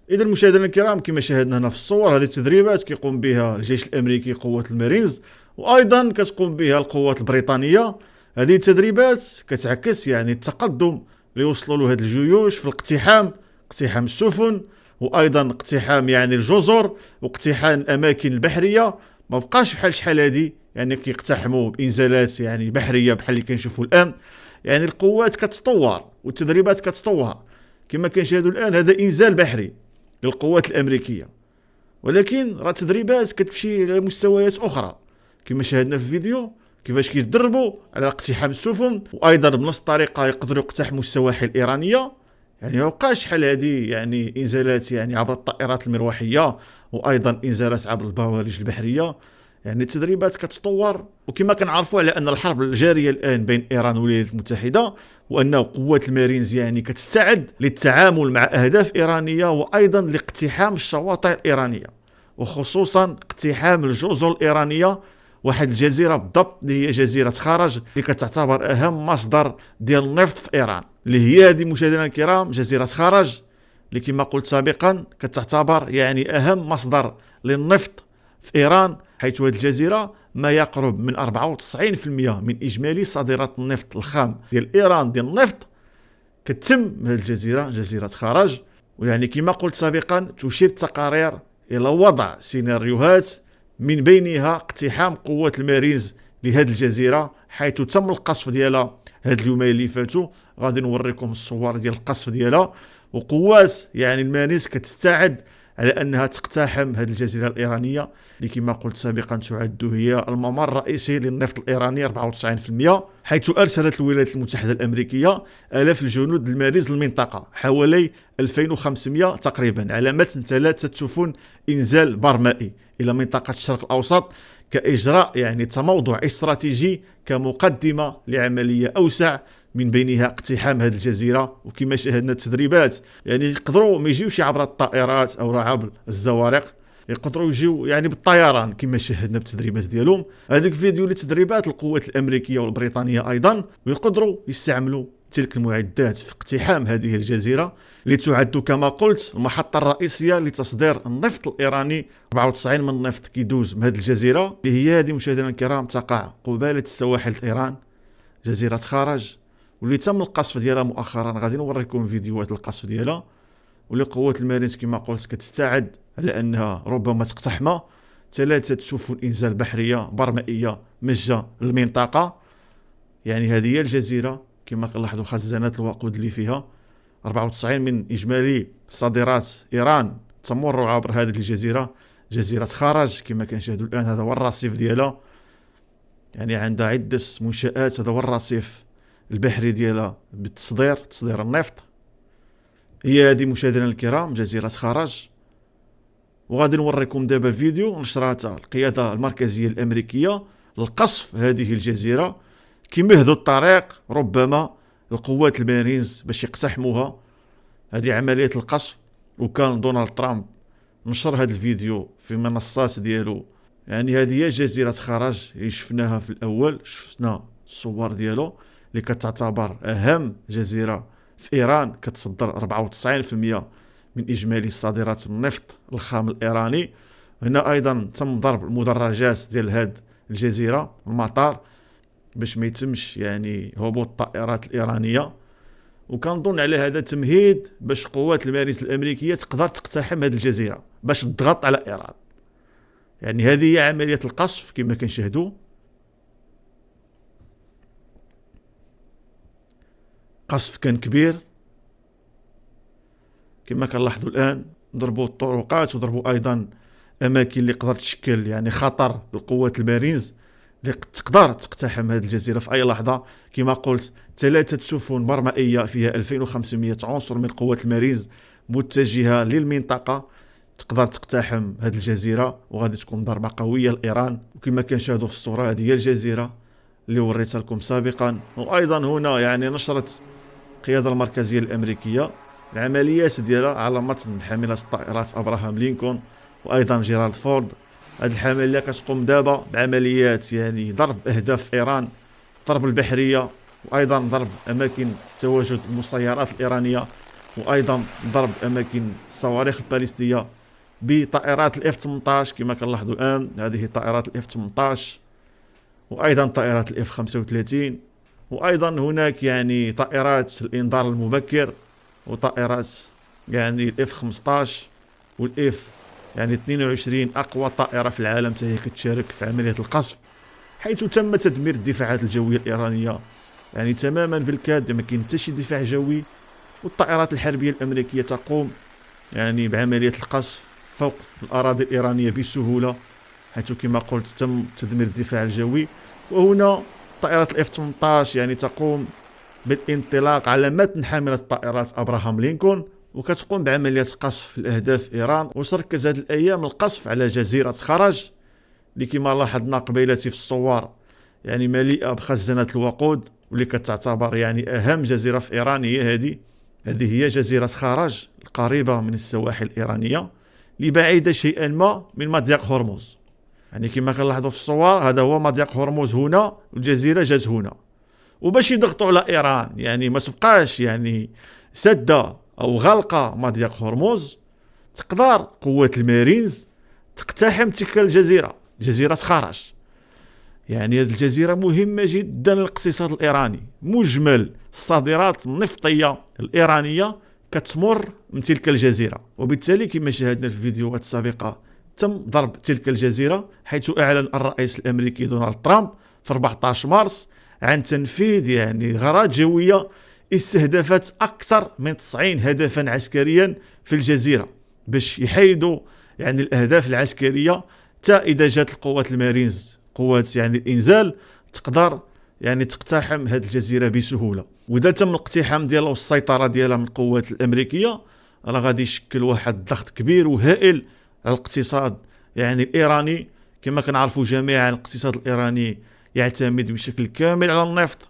اذا مشاهدينا الكرام، كما شاهدنا هنا في الصور، هذه التدريبات كيقوم بها الجيش الامريكي قوات المارينز، وايضا كتقوم بها القوات البريطانيه. هذه التدريبات كتعكس التقدم اللي وصلوا له هذه الجيوش في اقتحام السفن، وايضا اقتحام الجزر، واقتحام الاماكن البحريه. ما بقاش بحال شحال هذه كيقتحموا بانزالات بحريه بحال اللي كنشوفوا الان. القوات كتطور والتدريبات كتطور. كما كنشاهدوا الان هذا انزال بحري للقوات الامريكيه، ولكن راه التدريبات كتمشي على مستويات اخرى، كما شاهدنا في الفيديو كيفاش كيتدربوا على اقتحام السفن، وايضا بنفس الطريقه يقدروا يقتحموا السواحل الايرانيه. ما بقاش شحال هذه انزالات عبر الطائرات المروحيه، وايضا انزالات عبر البوارج البحريه. التدريبات كتطور، وكما كنعرفوا على ان الحرب الجاريه الان بين ايران والولايات المتحده، وان قوات المارينز كتستعد للتعامل مع اهداف ايرانيه، وايضا لاقتحام الشواطئ الايرانيه، وخصوصا اقتحام الجزر الايرانيه. واحد الجزيره بالضبط اللي هي جزيره خرج، اللي كتعتبر اهم مصدر ديال النفط في ايران، اللي هي هذه مشاهدينا الكرام جزيره خرج، اللي كما قلت سابقا كتعتبر اهم مصدر للنفط في ايران، حيث هذه الجزيره ما يقرب من 94% من اجمالي صادرات النفط الخام ديال ايران ديال النفط كتم هذه الجزيره، جزيره خرج. كما قلت سابقا تشير التقارير الى وضع سيناريوهات من بينها اقتحام قوات المارينز لهذه الجزيره، حيث تم القصف ديالها هاد اليومين اللي فاتوا. غادي نوريكم الصور ديال القصف ديالها، وقوات المارينز كتستعد على انها تقتحم هذه الجزيره الايرانيه، اللي كما قلت سابقا تعد هي الممر الرئيسي للنفط الايراني 94%، حيث ارسلت الولايات المتحده الامريكيه الاف الجنود المارينز للمنطقه، حوالي 2500 تقريبا، على متن 3 سفن انزال برمائي الى منطقه الشرق الاوسط، كاجراء تموضع استراتيجي كمقدمه لعمليه اوسع من بينها اقتحام هذه الجزيره. وكما شاهدنا التدريبات يقدروا ما يجيوش عبر الطائرات او عبر الزوارق، يقدروا يجيو بالطيران كما شاهدنا بالتدريبات ديالهم. هذاك الفيديو لتدريبات القوات الامريكيه والبريطانيه ايضا، ويقدروا يستعملوا تلك المعدات في اقتحام هذه الجزيره، اللي تعد كما قلت المحطه الرئيسيه لتصدير النفط الايراني. 94 من النفط كيدوز من هذه الجزيره، اللي هي هذه مشاهدينا الكرام تقع قباله السواحل ايران، جزيره خرج، واللي تم القصف ديالها مؤخرا. غادي نوريكم فيديوهات القصف ديالها، واللي قوات المارينز كما قلت كتستعد على انها ربما تقتحم 3 سفن انزال بحريه برمائيه مجه للمنطقه. هذه هي الجزيره كما كنلاحظوا خزانات الوقود اللي فيها. 94 من اجمالي صادرات ايران تمر عبر هذه الجزيره، جزيره خرج. كما كنشاهدوا الان هذا هو الرصيف ديالها، عندها عده منشآت. هذا هو الرصيف البحري ديالها تصدير النفط. هي هذه مشاهدينا الكرام جزيره خرج. وغادي نوريكم دابا الفيديو نشراتها القياده المركزيه الامريكيه للقصف هذه الجزيره، كيمهدوا الطريق ربما القوات المارينز باش يقتحموها هذه عمليه القصف. وكان دونالد ترامب نشر هذا الفيديو في منصات ديالو. هذه هي جزيره خرج اللي شفناها في الاول، شفنا الصور ديالو اللي كتعتبر اهم جزيره في ايران، كتصدر 94% من اجمالي صادرات النفط الخام الايراني. هنا ايضا تم ضرب المدرجات ديال هذه الجزيره، المطار، باش ما يتمش هبوط الطائرات الايرانيه. وكنظن على هذا تمهيد باش قوات المارينز الامريكيه تقدر تقتحم هذه الجزيره باش تضغط على ايران. هذه هي عمليه القصف كما كنشاهدوا. قصف كان كبير كما كنلاحظوا الان، ضربوا الطرقات وضربوا ايضا اماكن اللي قدرت تشكل خطر للقوات المارينز اللي تقدر تقتحم هذه الجزيره في اي لحظه. كما قلت 3 سفن برمائيه فيها 2500 عنصر من قوات المارينز متجهه للمنطقه، تقدر تقتحم هذه الجزيره، وغادي تكون ضربه قويه لايران. وكما كنشاهدوا في الصوره هذه هي الجزيره اللي وريتها لكم سابقا. وايضا هنا نشرت القياده المركزيه الامريكيه العمليات ديالها على متن حامله الطائرات ابراهام لينكولن وايضا جيرالد فورد. هذه الحمله كتقوم دابا بعمليات ضرب اهداف ايران، ضرب البحريه، وايضا ضرب اماكن تواجد المسيرات الايرانيه وايضا ضرب اماكن الصواريخ الباليستيه بطائرات الاف 18 كما كنلاحظوا الان. هذه طائرات الاف 18 وايضا طائرات الاف 35، وايضا هناك يعني طائرات الانذار المبكر وطائرات يعني الاف 15 والاف يعني 22 اقوى طائره في العالم حتى هي كتشارك في عمليه القصف، حيث تم تدمير الدفاعات الجويه الايرانيه يعني تماما بالكاد، ما كاين حتى شي دفاع جوي. والطائرات الحربيه الامريكيه تقوم يعني بعمليه القصف فوق الاراضي الايرانيه بسهوله، حيث كما قلت تم تدمير الدفاع الجوي. وهنا طائرة الاف 18 يعني تقوم بالانطلاق على متن حاملة طائرات ابراهام لينكولن، وكتقوم بعملية قصف الأهداف إيران. وتركز هذه الأيام القصف على جزيرة خرج اللي كما لاحظنا قبيلتي في الصور يعني مليئة بخزانات الوقود، واللي كتعتبر يعني أهم جزيرة في إيران هذه هي جزيرة خرج القريبة من السواحل الإيرانية اللي بعيدة شيئا ما من مضيق هرمز. يعني كما كنلاحظوا في الصور هذا هو مضيق هرمز هنا، والجزيرة جات هنا. وباش يضغطوا على إيران يعني ما تبقاش يعني سدة أو غلقة مضيق هرمز، تقدر قوة المارينز تقتحم تلك الجزيرة، جزيرة خرج. يعني هذه الجزيرة مهمة جدا للاقتصاد الإيراني، مجمل الصادرات النفطية الإيرانية كتمر من تلك الجزيرة. وبالتالي كما شاهدنا في الفيديوهات السابقة تم ضرب تلك الجزيرة، حيث أعلن الرئيس الأمريكي دونالد ترامب في 14 مارس عن تنفيذ يعني غارات جوية استهدفت أكثر من 90 هدفا عسكريا في الجزيرة باش يحيدوا يعني الأهداف العسكرية، حتى إذا جات القوات المارينز قوات يعني الإنزال تقدر يعني تقتحم هذه الجزيرة بسهولة. وإذا تم الاقتحام ديالها والسيطرة ديالها من القوات الأمريكية راه غادي يشكل واحد ضغط كبير وهائل على الاقتصاد يعني الإيراني. كما كنعرفوا جميعا الاقتصاد الإيراني يعتمد بشكل كامل على النفط،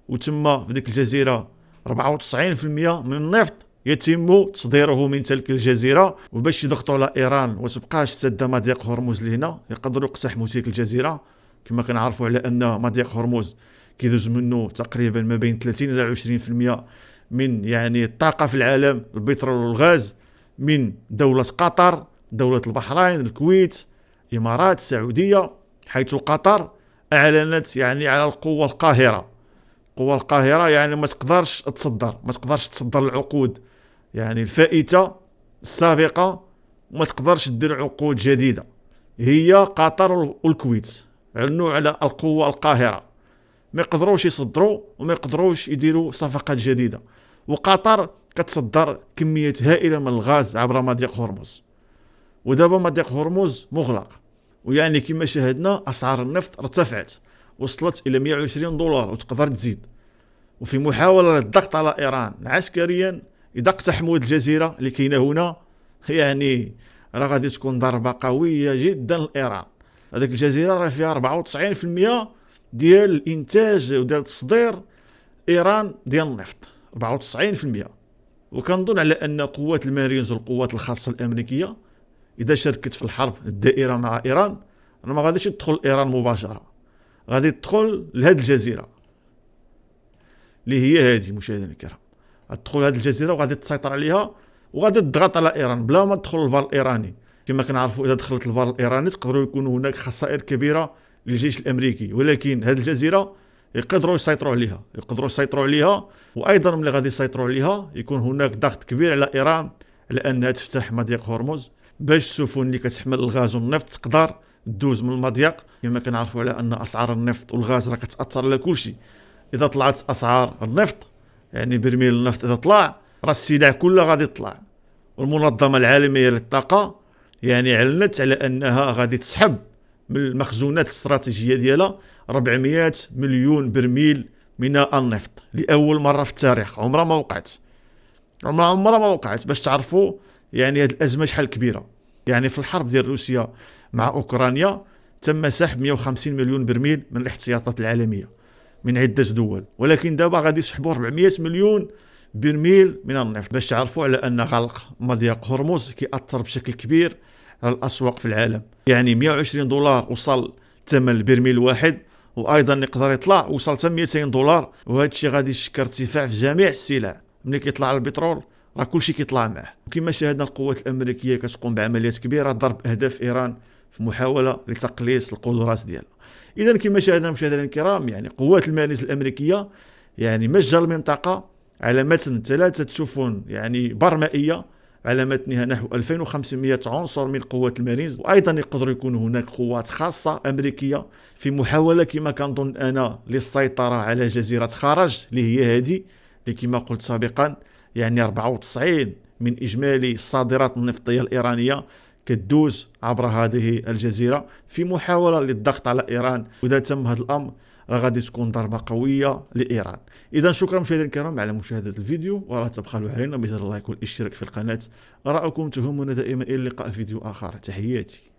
وتم في ديك الجزيرة 94% من النفط يتم تصديره من تلك الجزيرة. وباش يضغطوا على إيران وتبقاش سد مضيق هرمز لهنا يقدروا يقتحموا تلك الجزيرة. كما كنعرفوا على أن مضيق هرمز كيدوز منه تقريبا ما بين 30 إلى 20% من يعني الطاقة في العالم، البترول والغاز، من دولة قطر، دولة البحرين، الكويت، الإمارات، السعودية. حيث قطر أعلنت يعني على القوة القاهرة. القوة القاهرة يعني ما تقدرش تصدر العقود يعني الفائتة السابقة، وما تقدرش تدير عقود جديدة. هي قطر والكويت علنوا على القوة القاهرة، ما يقدروش يصدروا وما يقدروش يديروا صفقات جديدة. وقطر كتصدر كمية هائلة من الغاز عبر مضيق هرمز، ودابا مضيق هرمز مغلق. ويعني كما شاهدنا أسعار النفط ارتفعت وصلت إلى $120 وتقدر تزيد. وفي محاولة للضغط على إيران عسكريا إذا اقتحموا الجزيرة اللي كاينة هنا يعني راه غادي تكون ضربة قوية جدا لإيران. هذيك الجزيرة راه فيها 94% ديال الإنتاج وديال التصدير إيران ديال النفط، 94%. وكنظن على أن قوات المارينز والقوات الخاصة الأمريكية إذا شاركت في الحرب الدائرة مع إيران ما غاديش تدخل إيران مباشرة، غادي تدخل لهذه الجزيرة اللي هي هذه. مشاهدينا الكرام تدخل هذه الجزيرة وغادي تسيطر عليها وغادي تضغط على إيران بلا ما تدخل البر الإيراني. كما كنعرفوا إذا دخلت البر الإيراني تقدروا يكونوا هناك خسائر كبيرة للجيش الأمريكي، ولكن هذه الجزيرة يقدروا يسيطروا عليها. وأيضا ملي غادي يسيطروا عليها يكون هناك ضغط كبير على إيران على أنها تفتح مضيق هرمز باش السفن اللي كتحمل الغاز والنفط تقدر تدوز من المضيق. كما كنعرفوا على أن أسعار النفط والغاز راه كتأثر على كل شيء. إذا طلعت أسعار النفط يعني برميل النفط إذا طلع راه السلع كلها غادي تطلع. والمنظمة العالمية للطاقة يعني علنت على أنها غادي تسحب من المخزونات الاستراتيجية ديالها 400 مليون برميل من النفط لأول مرة في التاريخ. عمرها ما وقعت. باش تعرفوا يعني هذه الأزمة شحال كبيرة. يعني في الحرب ديال روسيا مع أوكرانيا تم سحب 150 مليون برميل من الاحتياطات العالمية من عدة دول، ولكن دابا غادي يسحبوا 400 مليون برميل من النفط. باش تعرفوا على أن غلق مضيق هرمز كيأثر بشكل كبير على الأسواق في العالم. يعني $120 وصل ثمن البرميل الواحد، وأيضا يقدر يطلع وصل حتى $200. وهذا الشيء غادي يشكل ارتفاع في جميع السلع. ملي كيطلع البترول راه كلشي كيطلع معاه. وكما شاهدنا القوات الامريكيه كتقوم بعمليات كبيره ضرب اهداف ايران في محاوله لتقليص القدرات ديالها. اذا كما شاهدنا مشاهدينا الكرام، يعني قوات المارينز الامريكيه يعني مجه المنطقه على متن 3 سفن يعني برمائيه على متنها نحو 2500 عنصر من قوات المارينز. وايضا يقدر يكون هناك قوات خاصه امريكيه في محاوله كما كنظن انا للسيطره على جزيره خرج اللي هي هذه اللي كما قلت سابقا يعني 94 من اجمالي الصادرات النفطيه الايرانيه كدوز عبر هذه الجزيره في محاوله للضغط على ايران. واذا تم هذا الامر راه غادي تكون ضربه قويه لايران. اذا شكرا مشاهدينا الكرام على مشاهده الفيديو، ولا تبخلوا علينا بزر اللايك والاشتراك في القناه. اراءكم تهمنا دائما. الى اللقاء في فيديو اخر. تحياتي.